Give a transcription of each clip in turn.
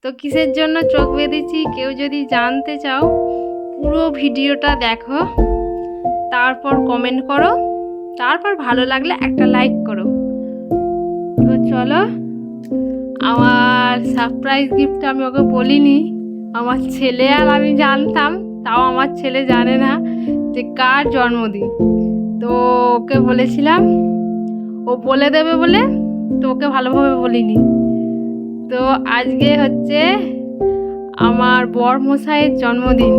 তো কিসের জন্য চোখ বেঁধেছি কেউ যদি জানতে চাও পুরো ভিডিওটা দেখো, তারপর কমেন্ট করো, তারপর ভালো লাগলে একটা লাইক করো। তো চলো, আমার সারপ্রাইজ গিফট আমি ওকে বলিনি, আমার ছেলে আর আমি জানতাম, তাও আমার ছেলে জানে না যে কার জন্মদিন। তো ওকে বলেছিলাম ও বলে দেবে বলে, তো ওকে ভালোভাবে বলিনি। তো আজকে হচ্ছে আমার বরমশাইয়ের জন্মদিন,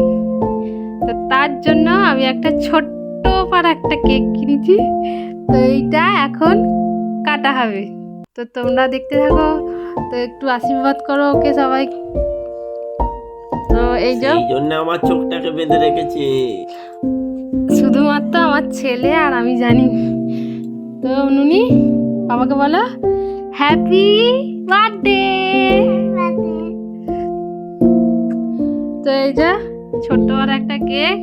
তো তার জন্য আমি একটা ছোট্ট পাড়া একটা কেক কিনেছি। তো এইটা এখন কাটা হবে, তো তোমরা দেখতে থাকো। তো একটু আশীর্বাদ করো ওকে সবাই। তো এই জন্য আমার চোখটাকে বেঁধে রেখেছে, শুধুমাত্র আমার ছেলে আর আমি জানি। তো নুনি বাবাকে বলো হ্যাপি বার্থডে। তো এই যে ছোট্ট আর একটা কেক,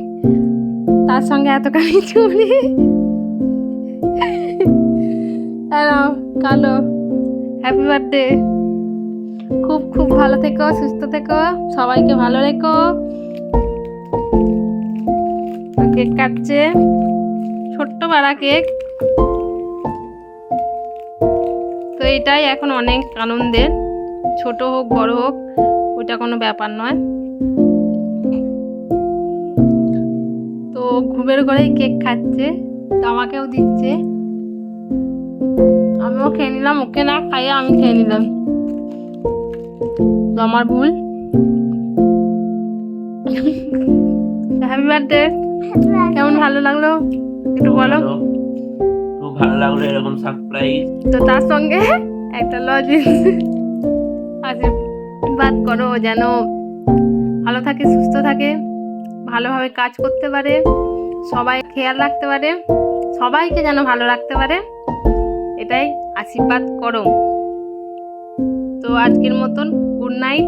তার সঙ্গে এতখানি চুড়ি, কালো। হ্যাপি বার্থডে, খুব খুব ভালো থেকো, সুস্থ থেকো, সবাইকে ভালো রেখো। কেক কাটছে, ছোট্ট পাড়া কেক। তো এটাই এখন অনেক আনন্দের, ছোট হোক বড় হোক ওইটা কোনো ব্যাপার নয়। তো ঘুমের ঘরেই কেক খাচ্ছে, তো আমাকেও দিচ্ছে, আমিও খেয়ে নিলাম, ওকে না খাইয়ে আমি খেয়ে নিলাম, তো আমার ভুল। হ্যাপি বার্থডে, কেমন ভালো লাগলো একটু বলো। খুব ভালো লাগলো এরকম সারপ্রাইজ। তো তার সঙ্গে একটা লজেন্স আশীর্বাদ করো যেন ভালো থাকে, সুস্থ থাকে, ভালোভাবে কাজ করতে পারে, সবাই খেয়াল রাখতে পারে, সবাইকে যেন ভালো রাখতে পারে, এটাই আশীর্বাদ করো। তো আজকের মতন গুড নাইট।